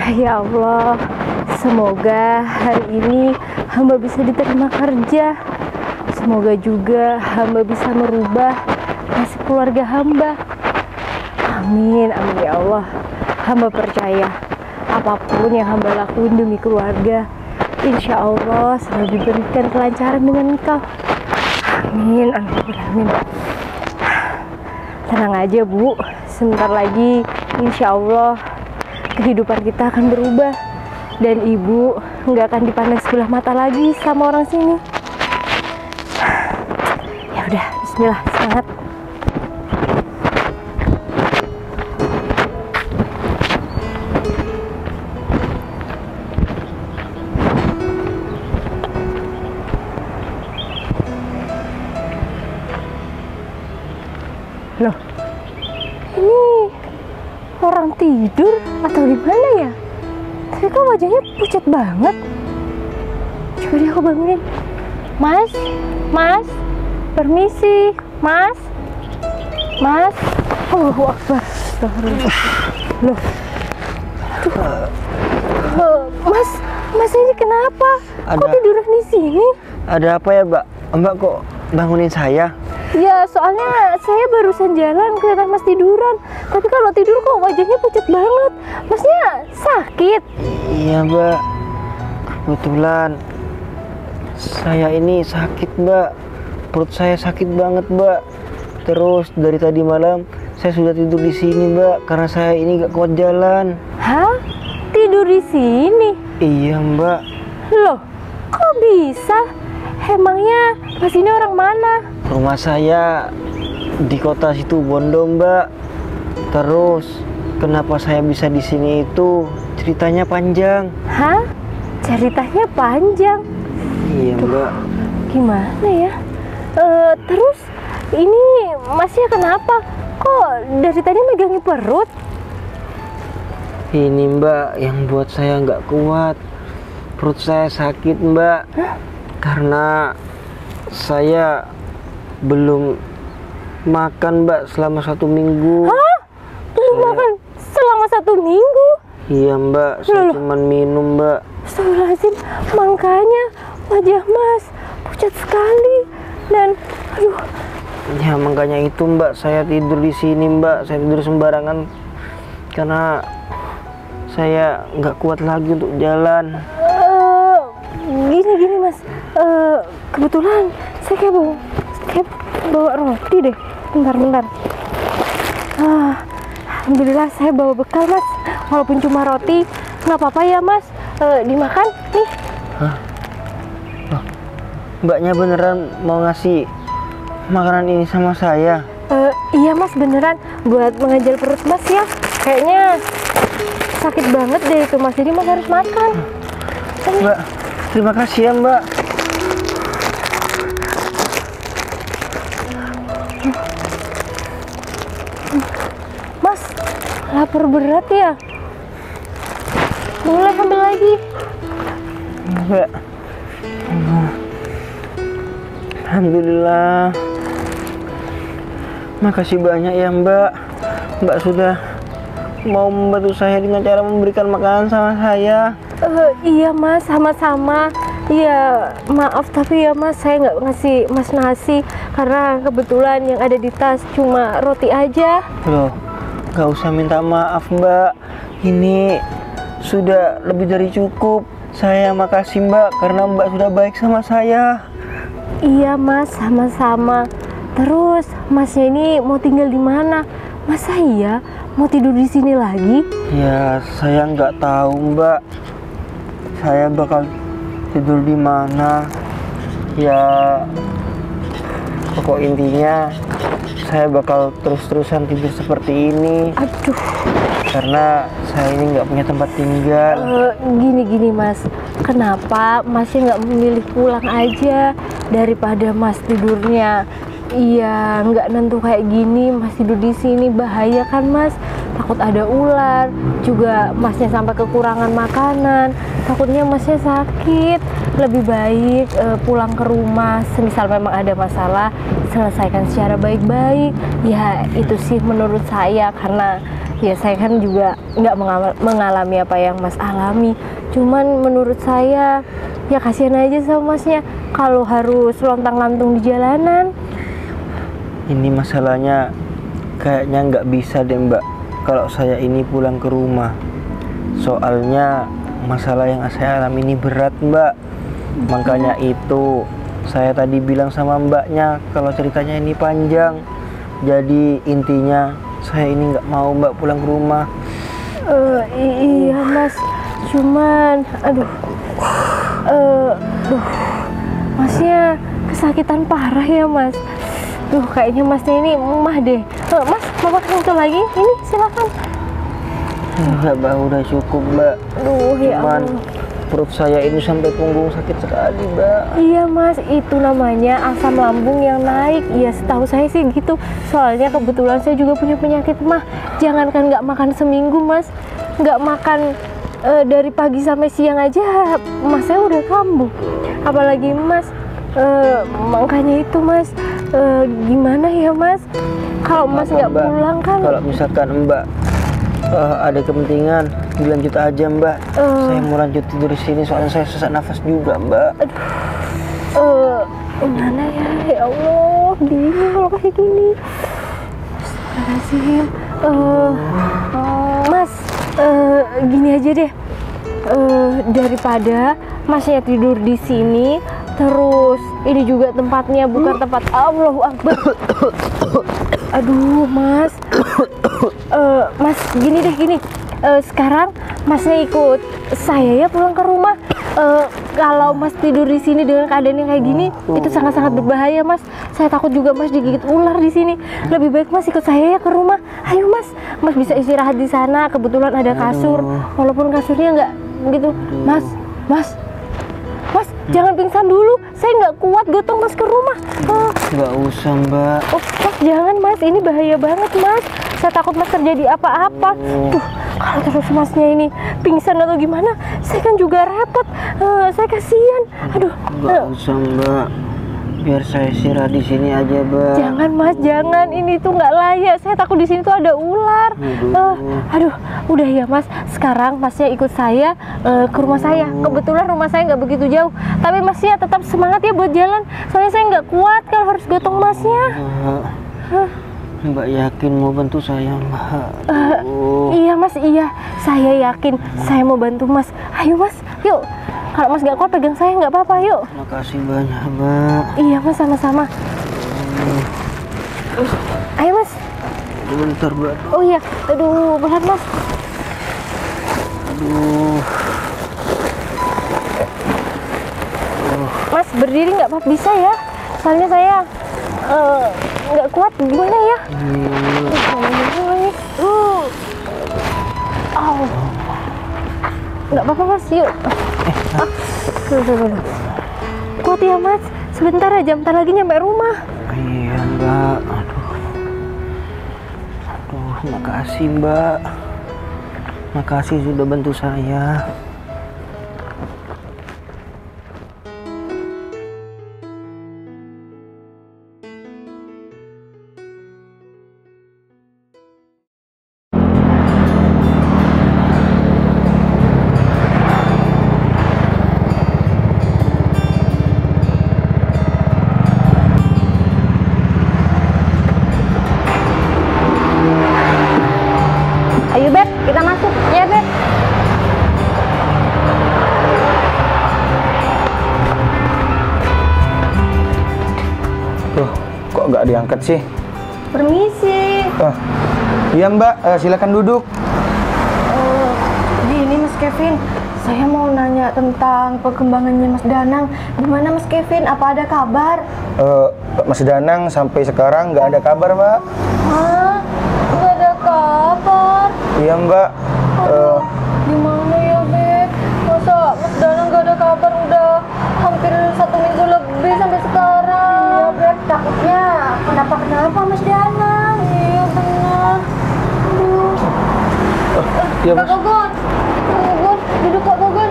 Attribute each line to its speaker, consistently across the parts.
Speaker 1: Ya Allah, semoga hari ini hamba bisa diterima kerja. Semoga juga hamba bisa merubah nasib keluarga hamba. Amin, amin ya Allah. Hamba percaya apapun yang hamba lakuin demi keluarga, insya Allah selalu diberikan kelancaran dengan Engkau. Amin, amin, amin. Tenang aja Bu, sebentar lagi insya Allah kehidupan kita akan berubah dan Ibu nggak akan dipandang sebelah mata lagi sama orang sini. Ya udah, Bismillah, semangat. Loh, ini orang tidur atau gimana ya? Tapi kok wajahnya pucat banget. Coba deh aku bangunin. Mas, Mas, permisi, Mas, Mas. Allahu Akbar. Astagfirullah. Loh, Mas, Mas ini kenapa? Kok tiduran di sini?
Speaker 2: Ada apa ya, Mbak? Mbak kok bangunin saya?
Speaker 1: Ya, soalnya saya barusan jalan kelihatan Mas tiduran. Tapi kalau tidur kok wajahnya pucat banget. Masnya sakit?
Speaker 2: Iya, Mbak. Kebetulan saya ini sakit, Mbak. Perut saya sakit banget, Mbak. Terus dari tadi malam saya sudah tidur di sini, Mbak, karena saya ini gak kuat jalan.
Speaker 1: Hah? Tidur di sini?
Speaker 2: Iya, Mbak.
Speaker 1: Loh, kok bisa? Emangnya Mas ini orang mana?
Speaker 2: Rumah saya di kota situ Bondo, Mbak. Terus kenapa saya bisa di sini itu ceritanya panjang.
Speaker 1: Hah? Ceritanya panjang?
Speaker 2: Iya, Mbak.
Speaker 1: Gimana ya? Terus ini Masnya kenapa? Kok dari tadi megangin perut?
Speaker 2: Ini, Mbak, yang buat saya nggak kuat. Perut saya sakit, Mbak.
Speaker 1: Hah?
Speaker 2: Karena saya belum makan, Mbak, selama 1 minggu.
Speaker 1: Hah? Belum makan selama 1 minggu?
Speaker 2: Iya, Mbak, saya cuma minum, Mbak.
Speaker 1: Astagfirullahaladzim, makanya wajah Mas pucat sekali. Dan aduh,
Speaker 2: Ya, makanya itu, Mbak, saya tidur di sini, Mbak. Saya tidur sembarangan karena saya nggak kuat lagi untuk jalan.
Speaker 1: Gini Mas, kebetulan saya kayak bawa roti deh. Bentar. Alhamdulillah saya bawa bekal, Mas. Walaupun cuma roti, nggak apa-apa ya, Mas. Dimakan nih.
Speaker 2: Hah? Loh, Mbaknya beneran mau ngasih makanan ini sama saya?
Speaker 1: Iya, Mas, beneran buat mengajar perut Mas ya. Kayaknya sakit banget deh itu, Mas. Jadi Mas harus makan.
Speaker 2: Mbak, terima kasih ya, Mbak.
Speaker 1: Mas, lapar berat ya? Boleh ambil lagi.
Speaker 2: Mbak. Alhamdulillah. Makasih banyak ya, Mbak. Mbak sudah mau membantu saya dengan cara memberikan makanan sama saya.
Speaker 1: Iya, Mas, sama-sama. Iya, maaf tapi ya, Mas, saya nggak ngasih Mas nasi karena kebetulan yang ada di tas cuma roti aja.
Speaker 2: Loh, nggak usah minta maaf, Mbak. Ini sudah lebih dari cukup. Saya makasih, Mbak, karena Mbak sudah baik sama saya.
Speaker 1: Iya, Mas, sama-sama. Terus Masnya ini mau tinggal di mana? Masa iya mau tidur di sini lagi?
Speaker 2: Ya, saya nggak tahu, Mbak. Saya bakal tidur di mana. Ya, pokok intinya saya bakal terus-terusan tidur seperti ini.
Speaker 1: Aduh.
Speaker 2: Karena saya ini nggak punya tempat tinggal.
Speaker 1: Gini Mas, kenapa Masnya nggak memilih pulang aja daripada Mas tidurnya? Iya, nggak nentu kayak gini, Mas tidur di sini bahaya kan, Mas? Takut ada ular, juga Masnya sampai kekurangan makanan, takutnya Masnya sakit. Lebih baik pulang ke rumah, semisal memang ada masalah, selesaikan secara baik-baik. Ya, itu sih menurut saya, karena Ya saya kan juga nggak mengalami apa yang Mas alami. Cuman menurut saya ya kasihan aja sama Masnya kalau harus lontang-lantung di jalanan.
Speaker 2: Ini masalahnya kayaknya nggak bisa deh Mbak kalau saya ini pulang ke rumah. Soalnya masalah yang saya alami ini berat Mbak. Makanya itu saya tadi bilang sama Mbaknya kalau ceritanya ini panjang. Jadi intinya saya ini nggak mau Mbak pulang ke rumah.
Speaker 1: Iya Mas, cuman aduh, Masnya kesakitan parah ya Mas. Duh, kayaknya Masnya ini emah deh. Mas mau makan itu lagi? Ini silakan.
Speaker 2: Enggak Mbak, udah cukup Mbak.
Speaker 1: Aduh, ya
Speaker 2: Cuman
Speaker 1: Allah.
Speaker 2: perut saya ini sampai punggung sakit sekali Mbak.
Speaker 1: Iya Mas, itu namanya asam lambung yang naik. Ya setahu saya sih gitu. Soalnya kebetulan saya juga punya penyakit mah. Jangankan nggak makan seminggu Mas, nggak makan dari pagi sampai siang aja Mas saya udah kambuh. Apalagi Mas, makanya itu Mas, gimana ya Mas? Kalau Mas nggak
Speaker 2: Mbak,
Speaker 1: pulang kan?
Speaker 2: kalau misalkan Mbak ada kepentingan dilanjut aja Mbak. Saya mau lanjut tidur di sini soalnya saya sesak nafas juga Mbak.
Speaker 1: Gimana ya? Ya Allah, gini kalau kayak gini. Astagfirullahaladzim. Mas, gini aja deh. Daripada Masnya tidur di sini, terus ini juga tempatnya bukan tempat Allahu Akbar. Aduh, Mas. Mas, gini deh, gini. Sekarang Masnya ikut saya ya pulang ke rumah. Kalau Mas tidur di sini dengan keadaan yang kayak gini, itu sangat-sangat berbahaya, Mas. Saya takut juga Mas digigit ular di sini. Lebih baik Mas ikut saya ya ke rumah. Ayo, Mas. Mas bisa istirahat di sana. Kebetulan ada kasur, walaupun kasurnya nggak gitu. Mas, jangan pingsan dulu. Saya nggak kuat gotong Mas ke rumah.
Speaker 2: Nggak usah Mbak.
Speaker 1: Mas, jangan Mas. Ini bahaya banget Mas. Saya takut Mas terjadi apa-apa. Tuh, kalau terus Masnya ini pingsan atau gimana, saya kan juga repot. Saya kasihan. Aduh.
Speaker 2: Nggak usah Mbak. Biar saya istirahat di sini aja Mbak.
Speaker 1: Jangan Mas, jangan. Ini tuh nggak layak. Saya takut di sini tuh ada ular. Aduh, udah ya Mas. Sekarang Masnya ikut saya ke rumah saya. Kebetulan rumah saya nggak begitu jauh. Tapi Masnya tetap semangat ya buat jalan. Soalnya saya nggak kuat kalau harus gotong Masnya.
Speaker 2: Mbak yakin mau bantu saya Mbak?
Speaker 1: Iya Mas, iya. Saya yakin saya mau bantu Mas. Ayo Mas, yuk. Kalau Mas nggak kuat pegang saya nggak apa-apa, yuk.
Speaker 2: Makasih banyak Mbak.
Speaker 1: Iya Mas, sama-sama. Ayo Mas.
Speaker 2: Bentar Mbak.
Speaker 1: Oh iya, aduh berat Mas.
Speaker 2: Aduh.
Speaker 1: Mas berdiri nggak apa-apa bisa ya? Soalnya saya nggak kuat, gimana ya? Nggak apa-apa Mas, yuk. Tuh. Kuat ya Mas, sebentar aja, bentar lagi nyampe rumah.
Speaker 2: Iya Mbak. Aduh, makasih Mbak. Makasih sudah bantu saya.
Speaker 1: Ayo Beb, kita masuk. Ya Beb.
Speaker 3: Tuh, kok nggak diangkat sih?
Speaker 1: Permisi.
Speaker 3: Iya Mbak, silakan duduk.
Speaker 1: Gini Mas Kevin, saya mau nanya tentang perkembangannya Mas Danang. Gimana Mas Kevin? Apa ada kabar?
Speaker 3: Mas Danang sampai sekarang nggak ada kabar Mbak.
Speaker 1: Hah? Nggak ada kabar?
Speaker 3: Iya Mbak.
Speaker 1: Gimana ya Beb? Masa Mas Danang nggak ada kabar udah hampir 1 minggu lebih sampai sekarang? Iya Beb, takutnya kenapa Mas Danang? Iya benar. Aduh.
Speaker 3: Iya
Speaker 1: Kak
Speaker 3: Mas.
Speaker 1: Gogon, duduk Kak Gogon.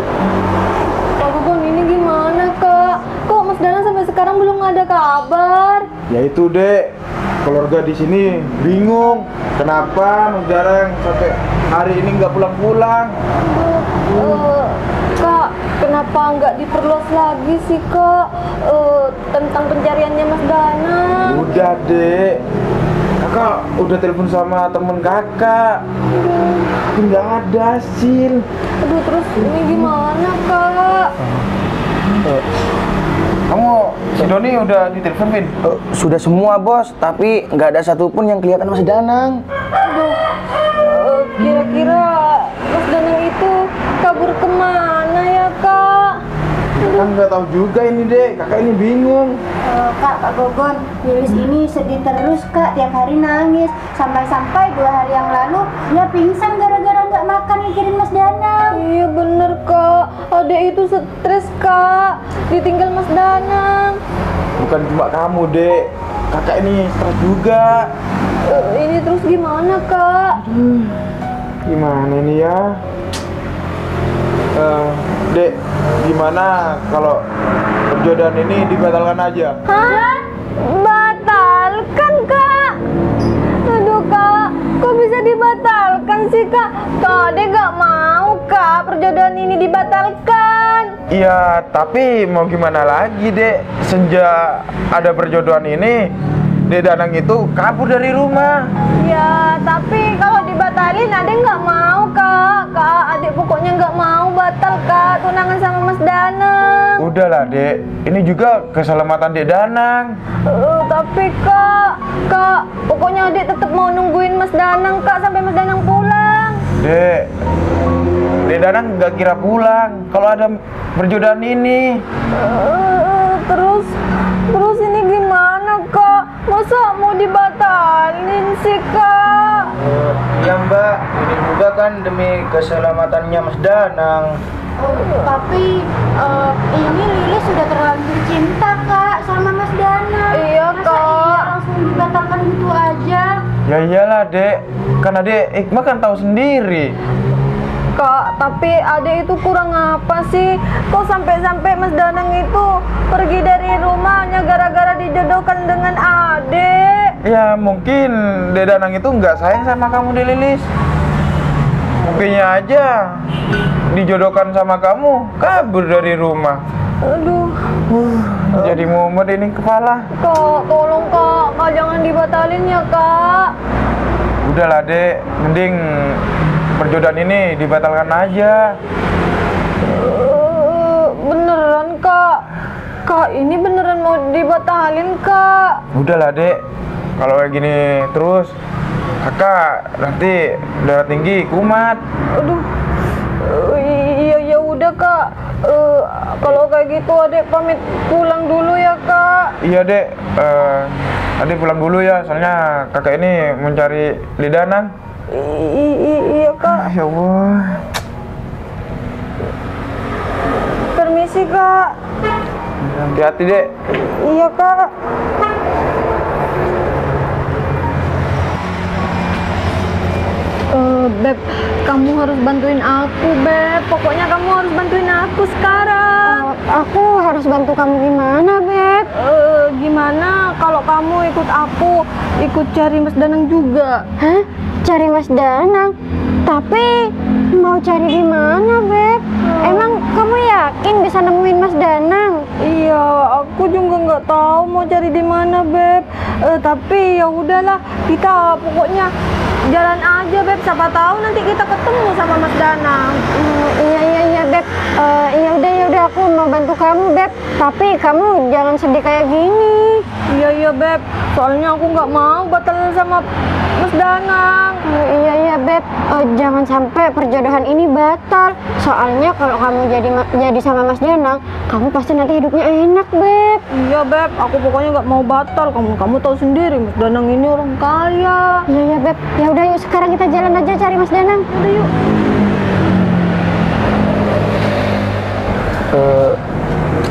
Speaker 1: Kak Gogon, ini gimana Kak? Kok Mas Danang sampai sekarang belum ada kabar?
Speaker 3: Ya itu Dek,
Speaker 4: keluarga di sini bingung kenapa Mas Danang sampai hari ini nggak pulang-pulang.
Speaker 1: Kak, kenapa nggak diperluas lagi sih Kak tentang pencariannya Mas Danang?
Speaker 4: Udah dek, kakak udah telepon sama temen kakak, nggak ada hasil.
Speaker 1: Aduh, terus ini gimana Kak?
Speaker 4: Kamu si Doni udah ditelepon, Vin?
Speaker 3: Sudah semua bos, tapi nggak ada satupun yang kelihatan Mas Danang.
Speaker 1: Kira-kira Mas Danang itu kabur kemana ya Kak?
Speaker 4: Kan nggak tahu juga ini dek, kakak ini bingung.
Speaker 5: Kak Gogon, Lilis ini sedih terus Kak, tiap hari nangis. Sampai-sampai 2 hari yang lalu dia pingsan gara-gara nggak makan mikirin Mas Danang.
Speaker 1: Iya bener Kak, adek itu stres Kak, ditinggal Mas Danang.
Speaker 4: Bukan cuma kamu dek, kakak ini stres juga.
Speaker 1: Ini terus gimana Kak?
Speaker 4: Gimana nih ya? Dek, gimana kalau perjodohan ini dibatalkan aja?
Speaker 1: Hah? Batalkan Kak? Aduh Kak, kok bisa dibatalkan sih Kak? Kak, adek gak mau Kak perjodohan ini dibatalkan.
Speaker 4: Iya, tapi mau gimana lagi dek? Sejak ada perjodohan ini, Dek Danang itu kabur dari rumah.
Speaker 1: Ya, tapi kalau dibatalin adek nggak mau Kak. Kak, adek pokoknya nggak mau batal Kak tunangan sama Mas Danang.
Speaker 4: Udahlah dek, ini juga keselamatan Dek Danang.
Speaker 1: Tapi Kak, pokoknya adek tetap mau nungguin Mas Danang Kak sampai Mas Danang pulang.
Speaker 4: Dek Danang nggak kira pulang kalau ada perjodohan ini.
Speaker 1: Terus ini gimana Kak? Masa mau dibatalin sih Kak?
Speaker 3: Iya Mbak, ini juga kan demi keselamatannya Mas Danang.
Speaker 5: Tapi ini Lilis sudah terlanjur cinta Kak sama Mas Danang.
Speaker 1: Iya,
Speaker 5: Masa
Speaker 1: Kak.
Speaker 5: iya langsung dibatalkan gitu aja?
Speaker 4: Ya iyalah dek, kan adek Iqbal kan tahu sendiri.
Speaker 1: Kak, tapi adek itu kurang apa sih? Kok sampai-sampai Mas Danang itu pergi dari rumahnya gara-gara dijodohkan dengan adek?
Speaker 4: Ya mungkin Dek Danang itu nggak sayang sama kamu Dek Lilis. Mungkinnya aja dijodohkan sama kamu kabur dari rumah.
Speaker 1: Aduh,
Speaker 4: Jadi mumet ini kepala.
Speaker 1: Kak, tolong Kak, jangan dibatalin ya Kak.
Speaker 4: Udahlah dek, mending perjodohan ini dibatalkan aja.
Speaker 1: Beneran Kak? Kak, ini beneran mau dibatalin Kak?
Speaker 4: Udahlah dek, kalau kayak gini terus kakak nanti darah tinggi kumat.
Speaker 1: Aduh, iya udah Kak. Kalau kayak gitu adek pamit pulang dulu ya Kak.
Speaker 4: Iya dek, adek pulang dulu ya, soalnya kakak ini mencari Dek Danang.
Speaker 1: Iya Kak.
Speaker 4: Ya Allah.
Speaker 1: Permisi Kak.
Speaker 4: Hati-hati dek.
Speaker 1: Iya Kak. Beb, kamu harus bantuin aku Beb. Pokoknya kamu harus bantuin aku sekarang.
Speaker 5: Aku harus bantu kamu gimana, Beb?
Speaker 1: Gimana kalau kamu ikut aku, ikut cari Mas Danang juga?
Speaker 5: Hah? Cari Mas Danang? Tapi mau cari di mana, Beb? Emang kamu yakin bisa nemuin Mas Danang?
Speaker 1: Iya, aku juga nggak tahu mau cari di mana Beb. Tapi ya udahlah, kita pokoknya jalan aja Beb. Siapa tahu nanti kita ketemu sama Mas Danang.
Speaker 5: Iya Beb. Ya udah aku mau bantu kamu Beb. Tapi kamu jangan sedih kayak gini.
Speaker 1: Iya Beb. Soalnya aku nggak mau batal sama Mas Danang.
Speaker 5: Iya Beb. Jangan sampai perjodohan ini batal. Soalnya kalau kamu jadi sama Mas Danang, kamu pasti nanti hidupnya enak Beb.
Speaker 1: Iya Beb. Aku pokoknya nggak mau batal. Kamu tahu sendiri Mas Danang ini orang kaya.
Speaker 5: Iya Beb. Ya udah yuk sekarang kita jalan aja cari Mas Danang.
Speaker 1: Udah yuk.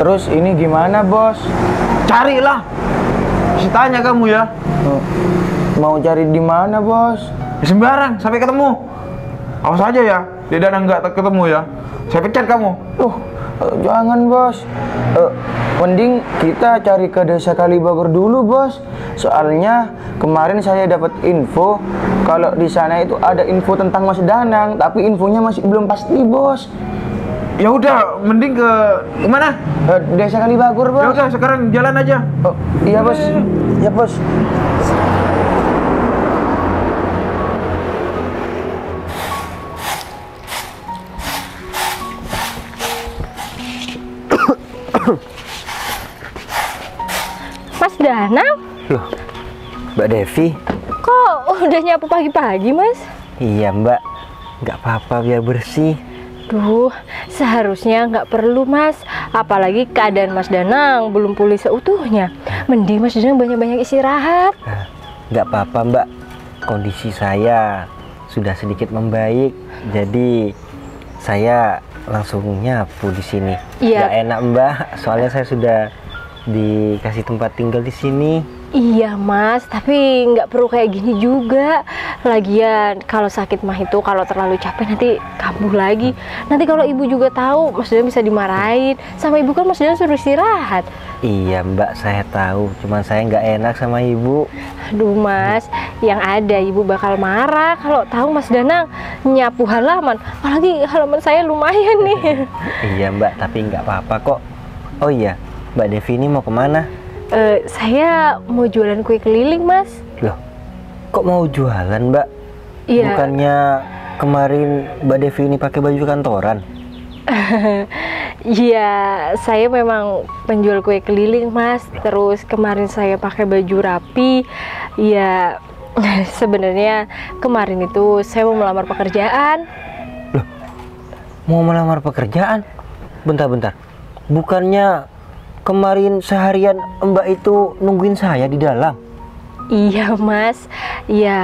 Speaker 3: Terus ini gimana bos?
Speaker 4: Carilah. Mesti tanya kamu ya.
Speaker 3: Mau cari di mana bos?
Speaker 4: Di sembarang sampai ketemu. Awas aja ya, Dek Danang nggak ketemu ya. Saya pecat kamu.
Speaker 3: Jangan bos, mending kita cari ke desa Kalibagor dulu bos. Soalnya kemarin saya dapat info kalau di sana itu ada info tentang Mas Danang, tapi infonya masih belum pasti bos.
Speaker 4: Ya udah, mending ke mana?
Speaker 3: Desa Kalibagor bos.
Speaker 4: Ya udah, sekarang jalan aja.
Speaker 3: Oh, iya bos, iya bos.
Speaker 1: Mas Danang,
Speaker 2: Loh, Mbak Devi?
Speaker 1: kok udah nyapu pagi-pagi, Mas?
Speaker 2: Iya Mbak, nggak apa-apa biar bersih.
Speaker 1: Duh, seharusnya nggak perlu, Mas. Apalagi keadaan Mas Danang belum pulih seutuhnya. Mending Mas Danang banyak-banyak istirahat.
Speaker 2: Nah, nggak apa-apa Mbak, kondisi saya sudah sedikit membaik, jadi saya langsung nyapu di sini.
Speaker 1: Iya.
Speaker 2: Nggak enak Mbak, soalnya saya sudah dikasih tempat tinggal di sini.
Speaker 1: Iya, Mas, tapi nggak perlu kayak gini juga. Lagian kalau sakit mah itu kalau terlalu capek nanti kambuh lagi. Nanti kalau ibu juga tahu, Mas Danang bisa dimarahin. Sama ibu kan Mas Danang suruh istirahat.
Speaker 2: Iya Mbak, saya tahu, cuman saya nggak enak sama ibu.
Speaker 1: Aduh Mas, yang ada ibu bakal marah kalau tahu Mas Danang nyapu halaman. Apalagi halaman saya lumayan nih.
Speaker 2: Iya Mbak, tapi nggak apa-apa kok. Oh iya, Mbak Devi ini mau kemana?
Speaker 1: Saya mau jualan kue keliling, Mas.
Speaker 2: Loh, kok mau jualan Mbak?
Speaker 1: Iya.
Speaker 2: Bukannya kemarin Mbak Devi ini pakai baju kantoran?
Speaker 1: Iya, saya memang penjual kue keliling, Mas. Terus kemarin saya pakai baju rapi. Ya, sebenarnya kemarin itu saya mau melamar pekerjaan.
Speaker 2: Loh, mau melamar pekerjaan? Bentar-bentar, bukannya kemarin seharian Mbak itu nungguin saya di dalam?
Speaker 1: Iya, Mas. Ya,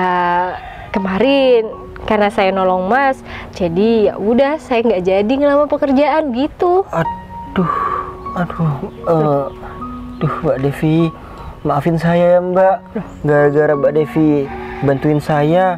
Speaker 1: kemarin karena saya nolong Mas, jadi ya udah saya nggak jadi ngelamar pekerjaan gitu.
Speaker 2: Aduh, Mbak Devi, maafin saya ya Mbak. Gara-gara Mbak Devi bantuin saya,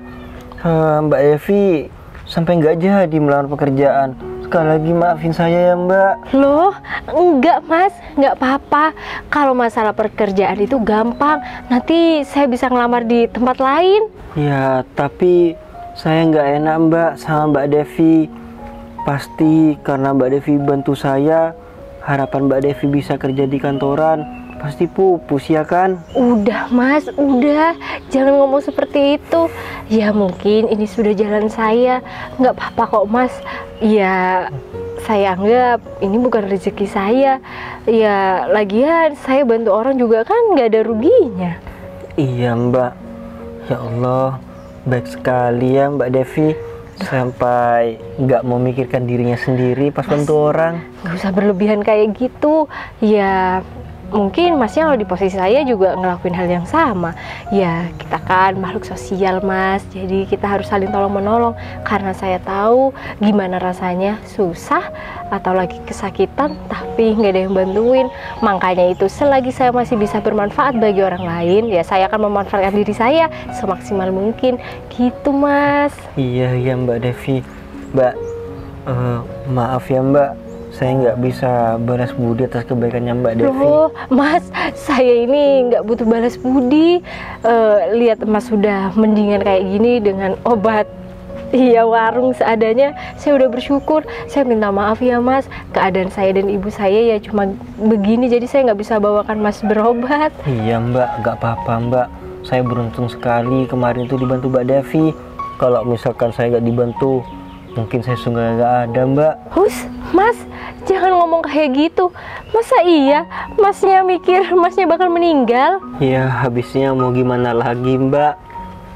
Speaker 2: Mbak Devi sampai nggak jadi melamar pekerjaan. Sekali lagi maafin saya ya Mbak.
Speaker 1: Loh, enggak Mas, nggak apa-apa. Kalau masalah pekerjaan itu gampang. Nanti saya bisa ngelamar di tempat lain.
Speaker 2: Ya, tapi saya nggak enak Mbak sama Mbak Devi. Pasti karena Mbak Devi bantu saya, harapan Mbak Devi bisa kerja di kantoran pasti pupus ya kan?
Speaker 1: Udah Mas, udah. Jangan ngomong seperti itu. Ya mungkin ini sudah jalan saya. Nggak apa-apa kok Mas. Ya saya anggap ini bukan rezeki saya. Ya lagian saya bantu orang juga kan nggak ada ruginya.
Speaker 2: Iya Mbak. Ya Allah, baik sekali ya Mbak Devi. Sampai nggak memikirkan dirinya sendiri pas bantu orang.
Speaker 1: Nggak usah berlebihan kayak gitu. Ya mungkin Masnya kalau di posisi saya juga ngelakuin hal yang sama. Ya kita kan makhluk sosial Mas, jadi kita harus saling tolong menolong. Karena saya tahu gimana rasanya susah atau lagi kesakitan tapi nggak ada yang bantuin. Makanya itu selagi saya masih bisa bermanfaat bagi orang lain, ya saya akan memanfaatkan diri saya semaksimal mungkin gitu Mas.
Speaker 2: Iya Mbak Devi. Mbak, maaf ya Mbak, saya nggak bisa balas budi atas kebaikannya Mbak Devi.
Speaker 1: Loh, Mas, saya ini nggak butuh balas budi. Lihat Mas sudah mendingan kayak gini dengan obat warung seadanya, saya udah bersyukur. Saya minta maaf ya Mas, keadaan saya dan ibu saya ya cuma begini, jadi saya nggak bisa bawakan Mas berobat.
Speaker 2: Iya Mbak, nggak apa-apa Mbak. Saya beruntung sekali kemarin itu dibantu Mbak Devi. Kalau misalkan saya nggak dibantu, mungkin saya sungguh nggak ada Mbak.
Speaker 1: Mas, jangan ngomong kayak gitu. Masa iya Masnya mikir Masnya bakal meninggal?
Speaker 2: Ya habisnya mau gimana lagi Mbak.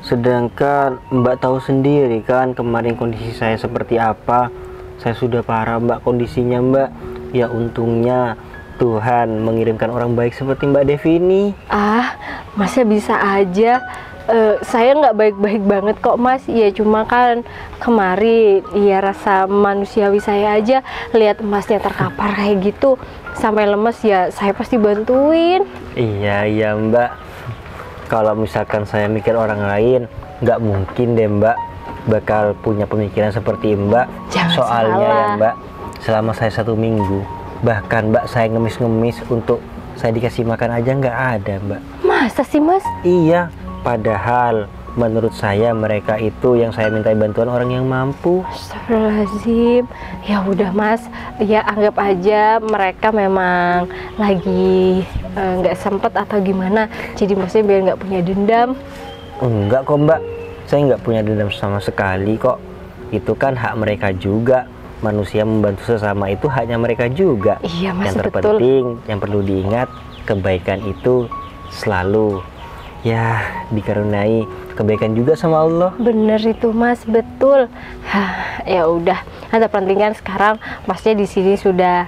Speaker 2: Sedangkan Mbak tahu sendiri kan kemarin kondisi saya seperti apa. Saya sudah parah Mbak kondisinya Mbak. Ya untungnya Tuhan mengirimkan orang baik seperti Mbak Devi ini.
Speaker 1: Masnya bisa aja. Saya nggak baik-baik banget kok Mas. Ya cuma kan kemarin ya rasa manusiawi saya aja lihat Masnya terkapar kayak gitu sampai lemes, ya saya pasti bantuin.
Speaker 2: Iya Mbak. Kalau misalkan saya mikir orang lain, nggak mungkin deh Mbak bakal punya pemikiran seperti Mbak.
Speaker 1: Jangan
Speaker 2: Soalnya
Speaker 1: salah.
Speaker 2: ya Mbak, selama saya 1 minggu. Bahkan Mbak, saya ngemis-ngemis untuk saya dikasih makan aja nggak ada, Mbak.
Speaker 1: Masa sih Mas?
Speaker 2: Iya, padahal menurut saya mereka itu yang saya mintai bantuan orang yang mampu.
Speaker 1: Astagfirullahaladzim. Ya udah Mas, ya anggap aja mereka memang lagi nggak sempet atau gimana. Jadi maksudnya biar nggak punya dendam.
Speaker 2: Enggak kok Mbak, saya nggak punya dendam sama sekali kok. Itu kan hak mereka juga. Manusia membantu sesama itu haknya mereka juga.
Speaker 1: Iya Mas,
Speaker 2: Yang
Speaker 1: betul.
Speaker 2: terpenting, yang perlu diingat, kebaikan itu selalu ya dikaruniai kebaikan juga sama Allah.
Speaker 1: Bener itu Mas, betul. Hah, ya udah. Yang terpenting kan sekarang Masnya di sini sudah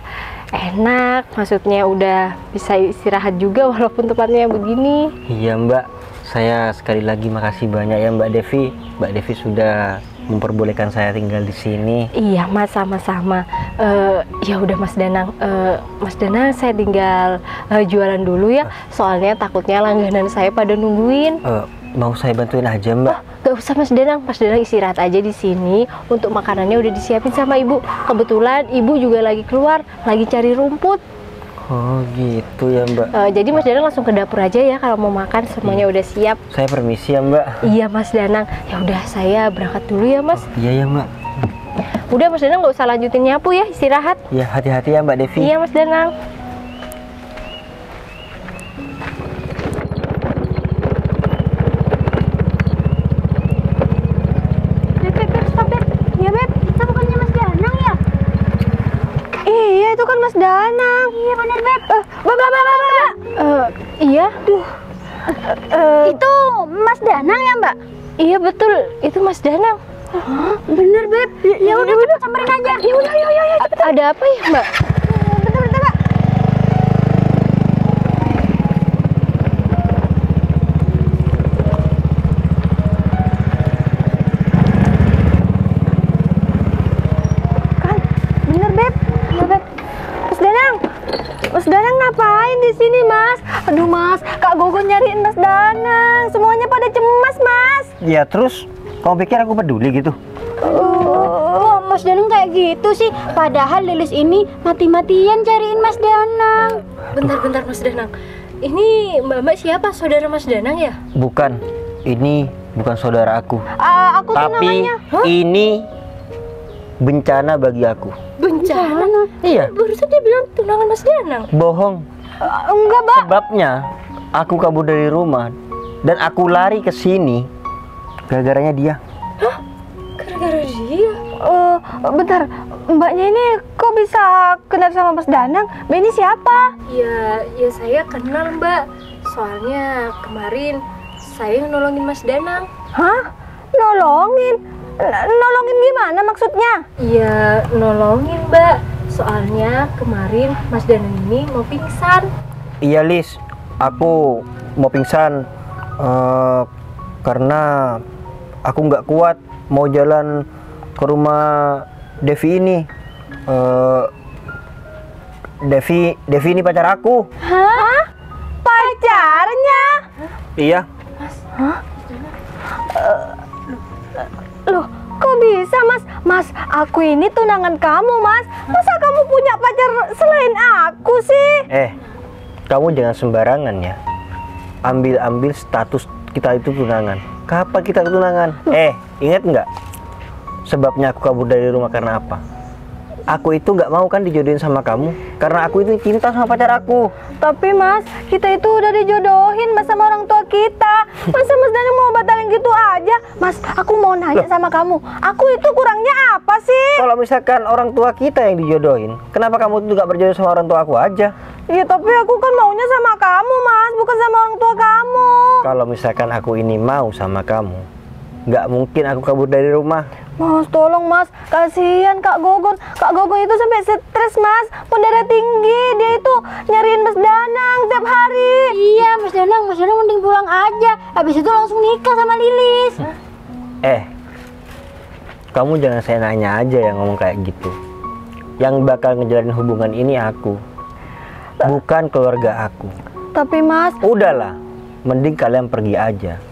Speaker 1: enak, maksudnya udah bisa istirahat juga walaupun tempatnya begini.
Speaker 2: Iya Mbak, saya sekali lagi makasih banyak ya Mbak Devi. Mbak Devi sudah memperbolehkan saya tinggal di sini.
Speaker 1: Iya Mas, sama-sama. Ya udah Mas Danang, Mas Danang saya tinggal jualan dulu ya. Soalnya takutnya langganan saya pada nungguin.
Speaker 2: Mau saya bantuin aja Mbak?
Speaker 1: Gak usah Mas Danang istirahat aja di sini. Untuk makanannya udah disiapin sama Ibu. Kebetulan Ibu juga lagi keluar, lagi cari rumput.
Speaker 2: Oh gitu ya Mbak.
Speaker 1: Jadi Mas Danang langsung ke dapur aja ya kalau mau makan, semuanya udah siap.
Speaker 2: Saya permisi ya Mbak.
Speaker 1: Iya Mas Danang. Ya udah saya berangkat dulu ya Mas.
Speaker 2: Iya ya Mbak.
Speaker 1: Udah Mas Danang nggak usah lanjutin nyapu ya, istirahat.
Speaker 2: Ya hati-hati ya Mbak Devi.
Speaker 1: Iya Mas Danang.
Speaker 5: Beb, stop Beb. Ya Beb, itu bukannya Mas Danang ya?
Speaker 1: Iya itu kan Mas Danang.
Speaker 5: Iya bener Beb.
Speaker 1: Iya.
Speaker 5: Itu Mas Danang ya Mbak?
Speaker 1: Iya betul, itu Mas Danang.
Speaker 5: Bener Beb. Ya udah cepet samperin aja. Ya udah, yuk.
Speaker 1: Ada apa ya Mbak?
Speaker 5: Bentar Mbak.
Speaker 1: Bener Beb. Iya Beb. Mas Danang ngapain di sini Mas? Aduh Mas, Kak Gogo nyariin Mas Danang. Semuanya pada cemas Mas.
Speaker 2: Ya terus, kamu pikir aku peduli gitu?
Speaker 5: Oh, Mas Danang kayak gitu sih. Padahal Lilis ini mati-matian cariin Mas Danang.
Speaker 1: Bentar Mas Danang. Ini Mbak siapa? Saudara Mas Danang ya?
Speaker 2: Bukan, ini bukan saudara aku.
Speaker 1: Aku
Speaker 2: Tapi ini bencana bagi aku.
Speaker 1: Bencana?
Speaker 2: Iya,
Speaker 1: Barusan dia bilang tunangan Mas Danang.
Speaker 2: bohong.
Speaker 1: Enggak Mbak.
Speaker 2: Sebabnya aku kabur dari rumah dan aku lari ke sini gara-garanya dia.
Speaker 1: Gara-gara dia?
Speaker 6: Bentar, Mbaknya ini kok bisa kenal sama Mas Danang? Mbak ini siapa?
Speaker 1: Ya saya kenal Mbak. Soalnya kemarin saya nolongin Mas Danang.
Speaker 6: Hah? Nolongin? Nolongin gimana maksudnya?
Speaker 1: Iya nolongin Mbak. Soalnya kemarin Mas Danang ini mau pingsan.
Speaker 2: Iya Lis, aku mau pingsan karena aku nggak kuat mau jalan ke rumah Devi ini. Devi ini pacar aku.
Speaker 6: Hah? Pacarnya?
Speaker 2: Iya.
Speaker 6: Loh, kok bisa Mas? Mas, aku ini tunangan kamu Mas. Masa kamu punya pacar selain aku sih?
Speaker 2: Kamu jangan sembarangan ya. Ambil status kita itu tunangan. Kapan kita tunangan? Ingat nggak? Sebabnya aku kabur dari rumah karena apa? Aku itu nggak mau kan dijodohin sama kamu karena aku itu cinta sama pacar aku.
Speaker 6: Tapi Mas, kita itu udah dijodohin Mas sama orang tua kita. Masa Mas Danang mau batalin gitu aja? Mas, aku mau nanya sama kamu, aku itu kurangnya apa sih?
Speaker 2: Kalau misalkan orang tua kita yang dijodohin, kenapa kamu tuh nggak berjodoh sama orang tua aku aja?
Speaker 6: Iya, tapi aku kan maunya sama kamu Mas, bukan sama orang tua kamu.
Speaker 2: Kalau misalkan aku ini mau sama kamu, nggak mungkin aku kabur dari rumah.
Speaker 6: Mas, tolong Mas, kasihan Kak Gogon. Kak Gogon itu sampai stres Mas, darah tinggi. Dia itu nyariin Mas Danang tiap hari.
Speaker 5: Iya Mas Danang mending pulang aja. Habis itu langsung nikah sama Lilis.
Speaker 2: Kamu jangan saya nanya aja yang ngomong kayak gitu. Yang bakal ngejalanin hubungan ini aku, bukan keluarga aku.
Speaker 6: Tapi Mas,
Speaker 2: Udahlah, mending kalian pergi aja.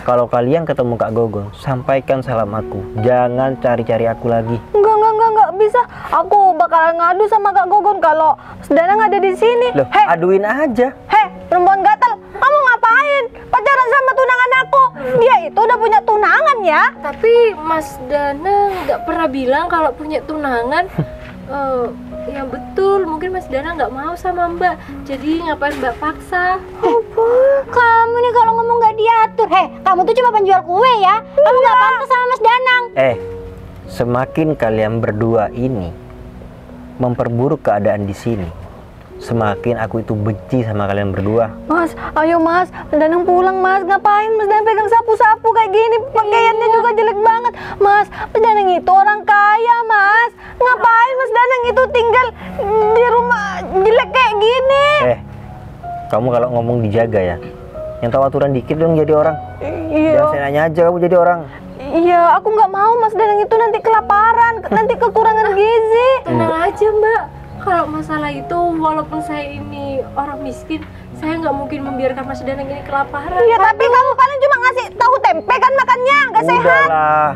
Speaker 2: Kalau kalian ketemu Kak Gogon, sampaikan salam aku. Jangan cari-cari aku lagi.
Speaker 6: enggak. nggak bisa. Aku bakalan ngadu sama Kak Gogon kalau Mas Danang ada di sini.
Speaker 2: Loh, aduin aja.
Speaker 6: Hei, perempuan gatel, kamu ngapain pacaran sama tunangan aku? Dia itu udah punya tunangan ya.
Speaker 1: Tapi Mas Danang nggak pernah bilang kalau punya tunangan. Yang betul, mungkin Mas Danang nggak mau sama Mbak. Jadi ngapain Mbak paksa?
Speaker 5: Kamu nih kalau ngomong nggak diatur. Kamu tuh cuma penjual kue ya. Kamu nggak pantas sama Mas Danang.
Speaker 2: Semakin kalian berdua ini memperburuk keadaan di sini, semakin aku itu benci sama kalian berdua.
Speaker 6: Mas, ayo Mas, Danang pulang Mas. Ngapain Mas Danang pegang sapu-sapu kayak gini? Pakaiannya juga jelek banget. Mas Danang itu orang kaya Mas. Ngapain Mas Danang itu tinggal di rumah jelek kayak gini?
Speaker 2: Kamu kalau ngomong dijaga ya. Yang tahu aturan dikit dong jadi orang. Jangan senangnya aja kamu jadi orang.
Speaker 6: Iya, aku nggak mau Mas Danang itu nanti kelaparan, nanti kekurangan gizi.
Speaker 1: Tenang aja Mbak. Kalau masalah itu, walaupun saya ini orang miskin, saya nggak mungkin membiarkan Mas Danang ini kelaparan.
Speaker 6: Iya, tapi kamu paling cuma ngasih tahu tempe kan makannya, nggak sehat.
Speaker 2: Udahlah.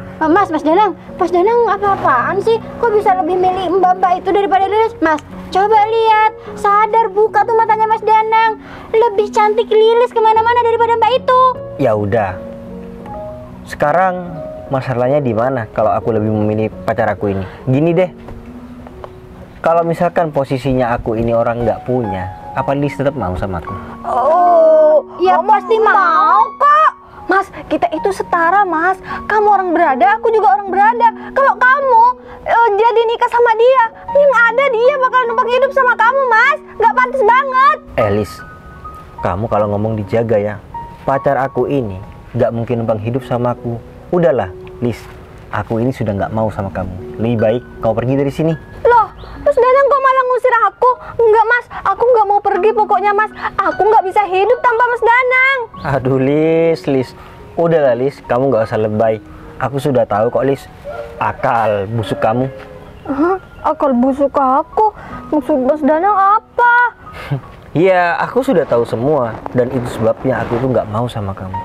Speaker 5: Mas Danang apa-apaan sih? Kok bisa lebih milih Mbak itu daripada Lilis? Mas, coba lihat, sadar buka tuh matanya Mas Danang. Lebih cantik Lilis kemana-mana daripada Mbak itu.
Speaker 2: Ya udah. Sekarang masalahnya di mana kalau aku lebih memilih pacar aku ini? Gini deh. Kalau misalkan posisinya aku ini orang nggak punya, apa Lilis tetap mau sama aku?
Speaker 5: Ya pasti mau kok.
Speaker 6: Mas, kita itu setara Mas. Kamu orang berada, aku juga orang berada. Kalau kamu jadi nikah sama dia, yang ada dia bakal numpang hidup sama kamu Mas. Nggak pantas banget.
Speaker 2: Lilis, kamu kalau ngomong dijaga ya. Pacar aku ini nggak mungkin numpang hidup sama aku. Udahlah, Lilis, aku ini sudah nggak mau sama kamu. Lebih baik kau pergi dari sini.
Speaker 6: Loh, Mas Danang kok malah ngusir aku? Enggak Mas, aku nggak mau pergi pokoknya Mas. Aku nggak bisa hidup tanpa Mas Danang.
Speaker 2: Aduh Lilis. Udahlah Lilis, kamu nggak usah lebay. Aku sudah tahu kok Lilis, akal busuk kamu.
Speaker 6: Akal busuk aku? Maksud Mas Danang apa?
Speaker 2: Ya, aku sudah tahu semua. Dan itu sebabnya aku itu nggak mau sama kamu.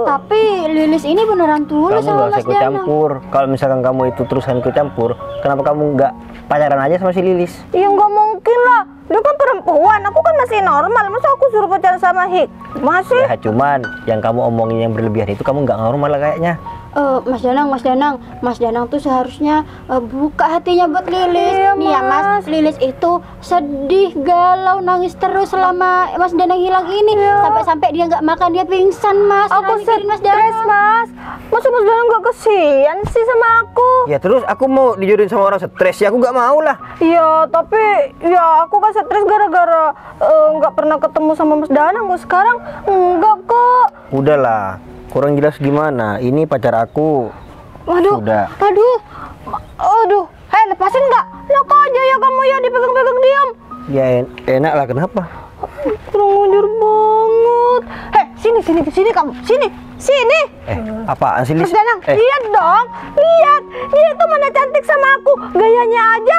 Speaker 5: Tapi Lilis ini beneran tulus
Speaker 2: Kamu
Speaker 5: sama
Speaker 2: nggak usah
Speaker 5: Mas
Speaker 2: ikut
Speaker 5: Danang.
Speaker 2: campur. Kalau misalkan kamu itu terusan ikut campur, kenapa kamu nggak pacaran aja sama si Lilis?
Speaker 6: Ya nggak mungkin lah. Dia kan perempuan, aku kan masih normal. Masa aku suruh pacaran sama Hikmah sih?
Speaker 2: Ya cuman yang kamu omongin yang berlebihan itu kamu nggak normal lah kayaknya.
Speaker 5: Mas Danang tuh seharusnya buka hatinya buat Lilis.
Speaker 6: Iya,
Speaker 5: Nih ya Mas, Lilis itu sedih, galau, nangis terus selama Mas Danang hilang ini. Sampai-sampai dia nggak makan, dia pingsan Mas.
Speaker 6: Aku
Speaker 5: mikirin
Speaker 6: stres Mas. Masa Mas Danang nggak kesian sih sama aku?
Speaker 2: Ya terus aku mau dijodohin sama orang stres ya aku nggak mau lah.
Speaker 6: Iya, tapi ya aku kan stres gara-gara nggak pernah ketemu sama Mas Danang. Kok sekarang enggak kok.
Speaker 2: Udahlah, kurang jelas gimana? Ini pacar aku.
Speaker 6: Waduh,
Speaker 2: Sudah.
Speaker 6: aduh, hei lepasin nggak? Enak aja ya kamu ya dipegang-pegang diam.
Speaker 2: Ya enak lah, kenapa?
Speaker 6: Kurang ajar banget. Hei, sini kamu, sini.
Speaker 2: Apaan sih Lilis?
Speaker 6: Mas Danang, lihat dong, lihat. Dia itu mana cantik sama aku, gayanya aja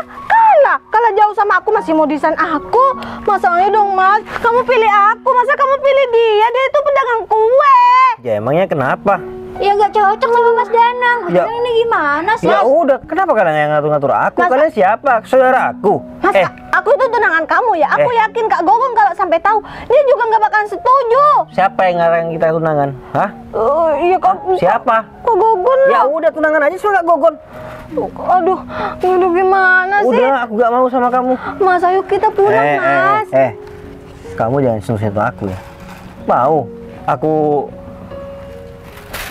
Speaker 6: kalah jauh sama aku, masih modisan aku. Masalahnya dong Mas, kamu pilih aku, masa kamu pilih dia? Dia itu pedagang kue.
Speaker 2: Ya emangnya kenapa?
Speaker 5: Ya nggak cocok sama Mas Danang. Mas
Speaker 2: Ya.
Speaker 5: Danang ini gimana sih?
Speaker 2: Ya udah, kenapa kalian yang ngatur-ngatur aku? Kalian siapa? Saudara aku.
Speaker 6: Mas, aku itu tunangan kamu ya. Aku yakin Kak Gogon kalau sampai tahu, dia juga nggak bakalan setuju.
Speaker 2: Siapa yang ngarang kita tunangan? Hah?
Speaker 6: Iya Kak.
Speaker 2: Siapa?
Speaker 6: Kak Gogon lah.
Speaker 2: Ya udah tunangan aja sama Kak Gogon.
Speaker 6: Aduh gimana sih?
Speaker 2: Udah, aku gak mau sama kamu.
Speaker 6: Mas, ayo kita pulang Mas.
Speaker 2: Kamu jangan sentuh aku ya. Mau? Aku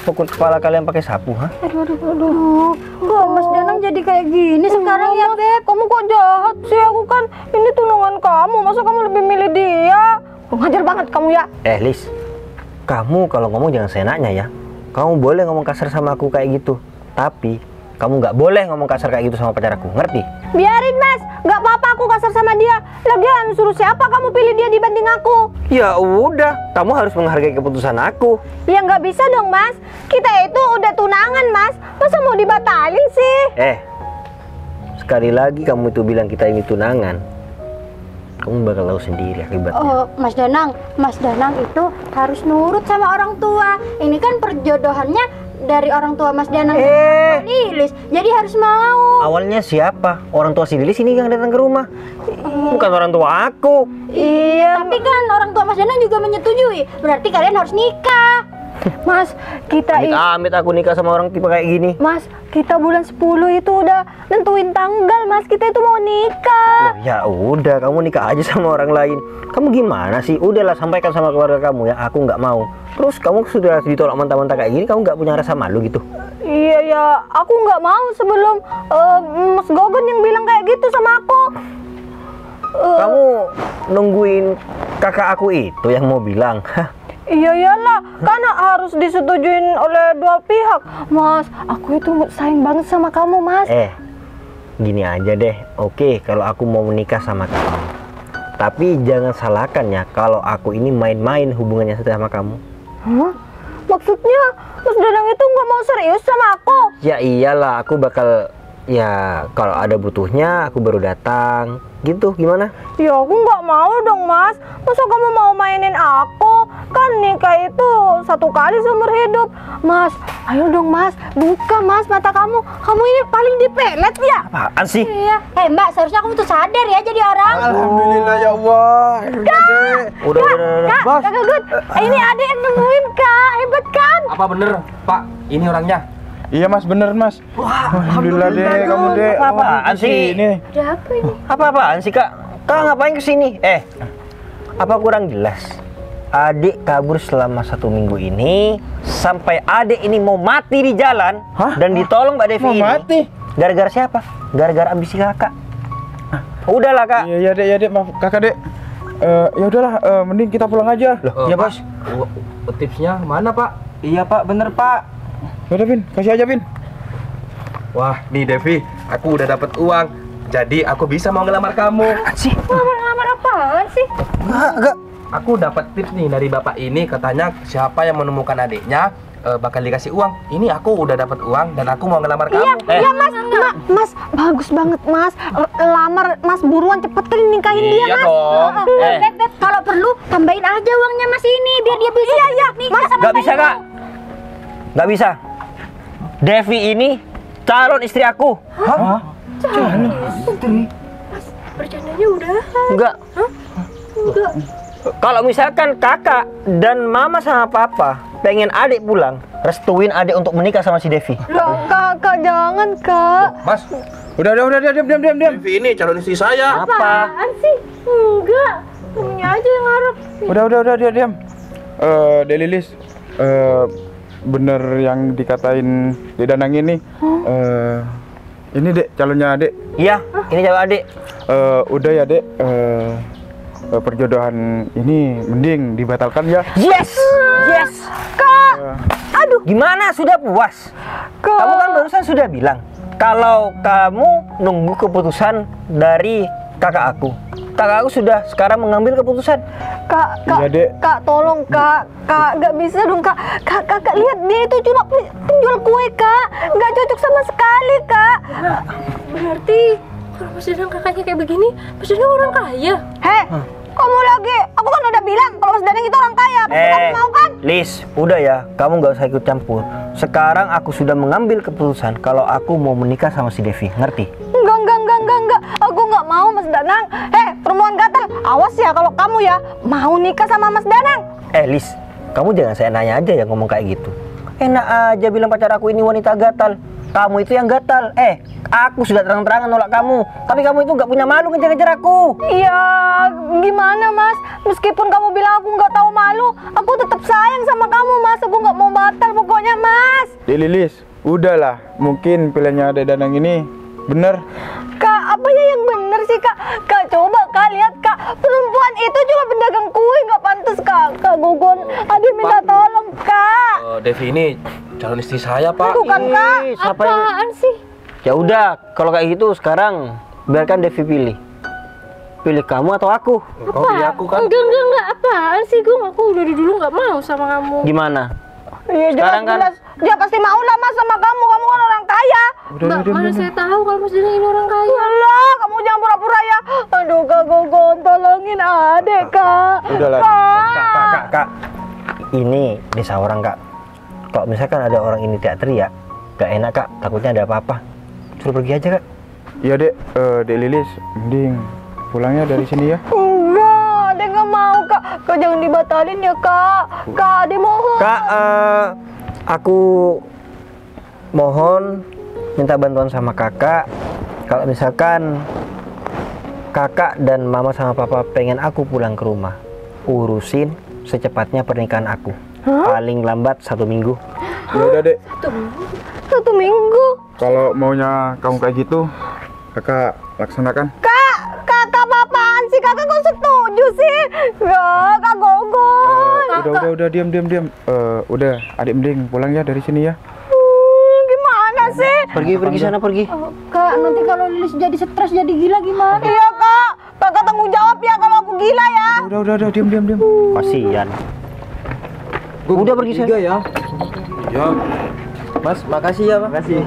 Speaker 2: pukul kepala kalian pakai sapu, ha?
Speaker 6: Aduh. Kok Mas Danang jadi kayak gini sekarang ya, Beb? Kamu kok jahat sih? Aku kan ini tunangan kamu. Masa kamu lebih milih dia? Ngajar banget kamu ya.
Speaker 2: Lis, kamu kalau ngomong jangan seenaknya ya. Kamu boleh ngomong kasar sama aku kayak gitu, tapi kamu nggak boleh ngomong kasar kayak gitu sama pacar aku, ngerti?
Speaker 6: Biarin Mas, nggak apa-apa aku kasar sama dia. Lagian suruh siapa kamu pilih dia dibanding aku?
Speaker 2: Ya udah, kamu harus menghargai keputusan aku.
Speaker 6: Ya nggak bisa dong Mas. Kita itu udah tunangan Mas. Masa mau dibatalin sih?
Speaker 2: Sekali lagi kamu itu bilang kita ini tunangan, kamu bakal tahu sendiri akibatnya.
Speaker 5: Mas Danang itu harus nurut sama orang tua. Ini kan perjodohannya dari orang tua Mas Danang dan Lilis. Jadi harus mau.
Speaker 2: Awalnya siapa? Orang tua si Lilis ini yang datang ke rumah. Bukan orang tua aku.
Speaker 5: Iya. Tapi kan orang tua Mas Danang juga menyetujui. Berarti kalian harus nikah.
Speaker 6: Mas, kita
Speaker 2: Amit aku nikah sama orang tipe kayak gini.
Speaker 6: Mas, kita bulan 10 itu udah nentuin tanggal, Mas. Kita itu mau nikah.
Speaker 2: Loh, ya udah, kamu nikah aja sama orang lain. Kamu gimana sih? Udahlah, sampaikan sama keluarga kamu ya. Aku nggak mau. Terus kamu sudah ditolak mentah-mentah kayak gini, kamu nggak punya rasa malu gitu?
Speaker 6: Iya ya, aku nggak mau sebelum Mas Gogon yang bilang kayak gitu sama aku.
Speaker 2: Kamu nungguin kakak aku itu yang mau bilang.
Speaker 6: Iya iyalah, karena harus disetujuin oleh dua pihak. Mas, aku itu sayang banget sama kamu, Mas.
Speaker 2: Gini aja deh. Oke, kalau aku mau menikah sama kamu. Tapi jangan salahkan ya kalau aku ini main-main hubungannya sama kamu.
Speaker 6: Hah? Maksudnya Mas Danang itu nggak mau serius sama aku?
Speaker 2: Ya iyalah, aku bakal ya kalau ada butuhnya aku baru datang. Gitu, gimana?
Speaker 6: Ya aku nggak mau dong, Mas. Masa kamu mau mainin aku? Kan nikah itu 1 kali seumur hidup. Mas, ayo dong Mas, buka Mas mata kamu. Kamu ini paling dipelet ya?
Speaker 2: Apaan sih?
Speaker 5: Iya. Mbak, seharusnya kamu tuh sadar ya jadi orang.
Speaker 4: Alhamdulillah ya Allah.
Speaker 2: Udah.
Speaker 6: Kak, Kakak Gun, ini adik yang nemuin Kak. Hebat kan?
Speaker 7: Apa bener, Pak? Ini orangnya.
Speaker 4: Iya Mas, bener Mas. Alhamdulillah deh, kamu deh.
Speaker 2: Apa-apaan sih?
Speaker 4: Ini.
Speaker 5: Ada apa ini?
Speaker 2: Apa-apaan sih, Kak? Kak ngapain kesini? Apa kurang jelas? Adik kabur selama 1 minggu ini sampai adik ini mau mati di jalan. Dan ditolong Mbak Devi
Speaker 4: Mau
Speaker 2: ini.
Speaker 4: mati?
Speaker 2: Gara-gara siapa? Gara-gara ambisi kakak. Udahlah Kak.
Speaker 4: Iya dek, maaf kakak dek. Ya udahlah, mending kita pulang aja.
Speaker 2: Ya Bos.
Speaker 7: Tipsnya mana, Pak?
Speaker 3: Iya Pak, bener Pak.
Speaker 4: Udah Vin, kasih aja Vin.
Speaker 7: Wah, nih Devi, aku udah dapat uang. Jadi aku bisa mau ngelamar kamu.
Speaker 5: Ngelamar apaan sih?
Speaker 2: Enggak.
Speaker 7: Aku dapat tips nih dari bapak ini, katanya siapa yang menemukan adiknya bakal dikasih uang. Ini aku udah dapat uang dan aku mau ngelamar kamu.
Speaker 6: Iya Mas, Mas, bagus banget Mas. Lamar Mas buruan, cepetin nikahin dia
Speaker 7: Iya
Speaker 6: Mas.
Speaker 7: dong.
Speaker 5: Beb, kalau perlu tambahin aja uangnya Mas ini biar dia bisa nikah sama
Speaker 2: Nggak bisa Kak. Nggak bisa. Devi ini calon istri aku.
Speaker 5: Bercandanya udah.
Speaker 2: Enggak. Kalau misalkan kakak dan mama sama papa pengen adik pulang, restuin adik untuk menikah sama si Devi.
Speaker 6: Kak, jangan Kak.
Speaker 7: Mas,
Speaker 4: Udah, diam.
Speaker 7: Devi ini calon istri saya.
Speaker 5: Apaan sih? Enggak. Kamunya aja yang ngarep.
Speaker 4: Udah, diam. Dek Lilis, bener yang dikatain Dek Danang ini. Ini Dek, calonnya Dek.
Speaker 2: Iya, ini jawab adik.
Speaker 4: Udah ya Dek, perjodohan ini mending dibatalkan ya.
Speaker 2: Yes.
Speaker 6: Kak,
Speaker 2: Aduh, gimana? Sudah puas?
Speaker 6: Kak.
Speaker 2: Kamu kan barusan sudah bilang kalau kamu nunggu keputusan dari kakak aku. Kakak aku sudah sekarang mengambil keputusan.
Speaker 6: Kak,
Speaker 4: Iya, Dek.
Speaker 6: Kak, tolong Kak, nggak bisa dong Kak. Kakak lihat dia itu cuma penjual kue Kak, nggak cocok sama sekali Kak.
Speaker 1: Berarti kalau Mas Danang kakaknya kayak begini, Mas Danang orang kaya.
Speaker 6: Heh, kamu lagi? Aku kan udah bilang kalau Mas Danang itu orang kaya. Pasti kamu mau kan?
Speaker 2: Lis, udah ya, kamu nggak usah ikut campur. Sekarang aku sudah mengambil keputusan kalau aku mau menikah sama si Devi, ngerti?
Speaker 6: Enggak. Aku nggak mau Mas Danang. Perempuan gatal, awas ya kalau kamu ya mau nikah sama Mas Danang.
Speaker 2: Lis, kamu jangan saya nanya aja ya ngomong kayak gitu. Enak aja bilang pacar aku ini wanita gatal. Kamu itu yang gatal. Aku sudah terang-terangan nolak kamu. Tapi kamu itu nggak punya malu ngejar-ngejar aku.
Speaker 6: Iya, gimana Mas? Meskipun kamu bilang aku nggak tahu malu, aku tetap sayang sama kamu Mas. Aku nggak mau batal pokoknya Mas.
Speaker 4: Dek Lilis, udahlah. Mungkin pilihannya Dek Danang ini bener.
Speaker 6: Kak, apa ya yang bener sih Kak? Kak, coba Kak lihat Kak, perempuan itu cuma pedagang kue, nggak pantas Kak. Kak Gogon, adik minta tolong Kak.
Speaker 7: Devi ini calon istri saya, Pak.
Speaker 6: Bukan Kak.
Speaker 1: Apaan sih?
Speaker 2: Ya udah, kalau kayak gitu sekarang biarkan Devi pilih. Pilih kamu atau aku?
Speaker 7: Kau pilih aku kan?
Speaker 1: Enggak. Apaan sih, Gung? Aku dari dulu nggak mau sama kamu.
Speaker 2: Gimana?
Speaker 6: Iya
Speaker 2: Sekarang kan-
Speaker 6: jelas. Dia pasti mau lah Mas sama kamu. Kamu kan orang kaya.
Speaker 1: Mbak, mana saya tahu kalau Mas Danang ini orang kaya.
Speaker 6: Alah, kamu jangan pura-pura ya. Aduh Kak Gogon, tolongin adek Kak.
Speaker 4: Udahlah.
Speaker 2: Kak. Ini desa orang Kak. Kalau misalkan ada orang ini teriak, gak enak Kak, takutnya ada apa-apa. Suruh pergi aja Kak.
Speaker 4: Iya Dek, Dek Lilis, mending pulangnya dari sini ya.
Speaker 6: Enggak, Ade nggak mau Kak. Kak jangan dibatalin ya Kak. Kak, Ade mohon.
Speaker 2: Kak, aku mohon minta bantuan sama kakak. Kalau misalkan kakak dan mama sama papa pengen aku pulang ke rumah, urusin secepatnya pernikahan aku. Paling lambat 1 minggu.
Speaker 4: Ya udah Dek,
Speaker 6: 1 minggu.
Speaker 4: kalau maunya kamu kayak gitu, kakak laksanakan.
Speaker 6: Kakak apaan sih? Kakak kok setuju sih? Kak Gogon.
Speaker 4: Udah, diam. Udah, adik mending pulang ya dari sini ya.
Speaker 6: Gimana sih?
Speaker 2: Pergi sana pergi.
Speaker 5: Kak, nanti kalau Lilis jadi stres, jadi gila gimana?
Speaker 6: Iya Kak. Kakak tanggung jawab ya kalau aku gila ya.
Speaker 4: Udah, diam.
Speaker 2: Kasian. Udah pergi sana.
Speaker 3: ya. Ya. Mas, makasih ya, Pak. Makasih.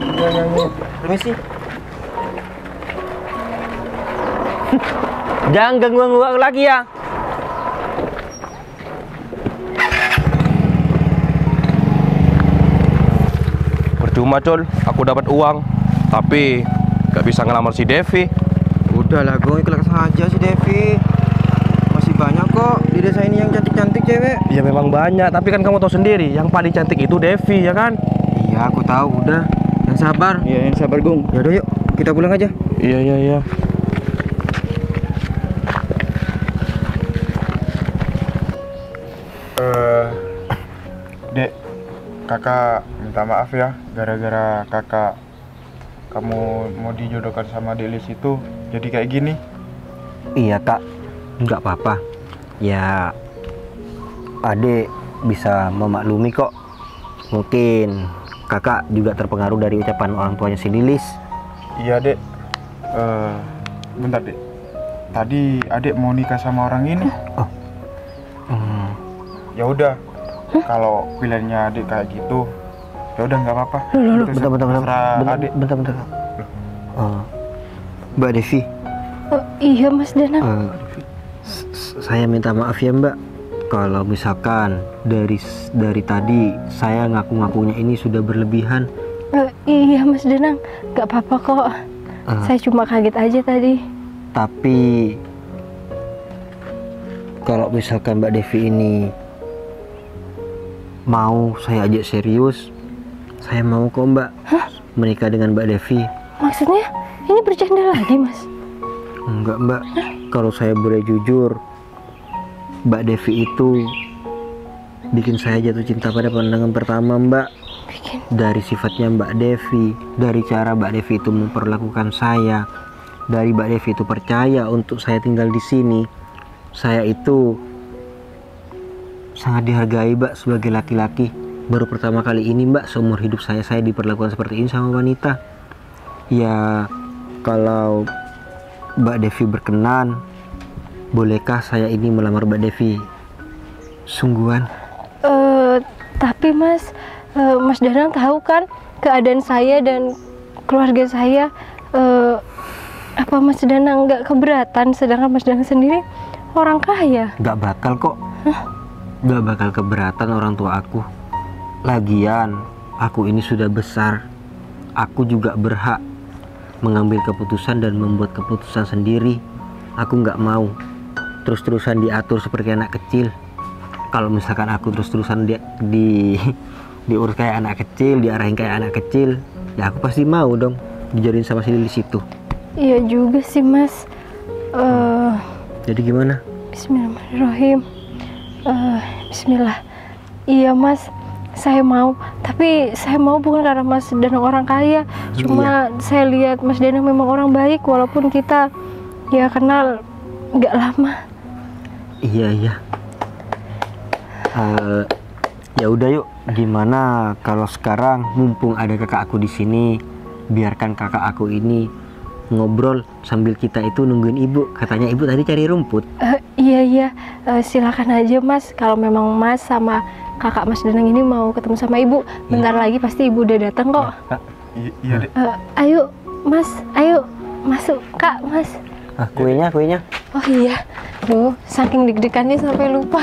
Speaker 3: Permisi.
Speaker 2: Jangan ganggu aku lagi ya.
Speaker 7: Percuma Col, aku dapat uang, tapi gak bisa ngelamar si Devi.
Speaker 3: Udahlah, gue ikhlas saja si Devi. Masih banyak kok di desa ini yang cantik-cantik cewek.
Speaker 7: Ya memang banyak, tapi kan kamu tahu sendiri, yang paling cantik itu Devi, ya kan?
Speaker 3: Iya, aku tahu. Udah, yang sabar.
Speaker 4: Iya, yang sabar Gung.
Speaker 3: Ya udah yuk, kita pulang aja.
Speaker 7: Iya.
Speaker 4: Dek, kakak minta maaf ya, gara-gara kakak kamu mau dijodohkan sama Delis itu jadi kayak gini.
Speaker 2: Iya Kak, nggak apa-apa. Ya, Ade bisa memaklumi kok. Mungkin kakak juga terpengaruh dari ucapan orang tuanya si Lilis.
Speaker 4: Iya Dek, bentar Dek. Tadi adek mau nikah sama orang ini.
Speaker 2: Oh,
Speaker 4: Ya udah, kalau pilihannya adik kayak gitu, ya udah nggak apa-apa.
Speaker 2: bentar. Mbak Devi,
Speaker 1: Iya Mas Danang.
Speaker 2: saya minta maaf ya Mbak. Kalau misalkan dari tadi saya ngaku-ngakunya ini sudah berlebihan.
Speaker 1: Iya Mas Danang, nggak apa-apa kok. Saya cuma kaget aja tadi.
Speaker 2: Tapi kalau misalkan Mbak Devi ini mau saya ajak serius, saya mau kok Mbak. Menikah dengan Mbak Devi.
Speaker 1: Maksudnya ini bercanda lagi Mas?
Speaker 2: Enggak Mbak, kalau saya boleh jujur, Mbak Devi itu bikin saya jatuh cinta pada pandangan pertama Mbak. Dari sifatnya Mbak Devi, dari cara Mbak Devi itu memperlakukan saya, dari Mbak Devi itu percaya untuk saya tinggal di sini, saya itu sangat dihargai Mbak sebagai laki-laki. Baru pertama kali ini Mbak seumur hidup saya diperlakukan seperti ini sama wanita. Ya kalau Mbak Devi berkenan, bolehkah saya ini melamar Mbak Devi sungguhan?
Speaker 1: Tapi Mas, Mas Danang tahu kan keadaan saya dan keluarga saya. Apa Mas Danang nggak keberatan, sedangkan Mas Danang sendiri orang kaya?
Speaker 2: Nggak bakal kok. Nggak bakal keberatan orang tua aku. Lagian aku ini sudah besar. Aku juga berhak mengambil keputusan dan membuat keputusan sendiri. Aku nggak mau terus-terusan diatur seperti anak kecil. Kalau misalkan aku terus-terusan diurus kayak anak kecil, diarahin kayak anak kecil, ya aku pasti mau dong dijodohin sama si Lilis itu.
Speaker 1: Iya juga sih Mas.
Speaker 2: Jadi gimana?
Speaker 1: Bismillahirrahmanirrahim. Bismillah. Iya Mas, saya mau. Tapi saya mau bukan karena Mas Danang orang kaya. Cuma saya lihat Mas Danang memang orang baik, walaupun kita ya kenal nggak lama.
Speaker 2: Iya. Ya udah yuk. Gimana kalau sekarang mumpung ada kakak aku di sini, biarkan kakak aku ini ngobrol sambil kita itu nungguin ibu. Katanya ibu tadi cari rumput.
Speaker 1: Iya. Silakan aja Mas. Kalau memang Mas sama kakak Mas Danang ini mau ketemu sama ibu, bentar lagi pasti ibu udah datang kok.
Speaker 4: Iya Dek.
Speaker 1: Ayo Mas, ayo masuk Kak Mas.
Speaker 2: Kuenya.
Speaker 1: Oh iya, saking deg-degannya sampai lupa.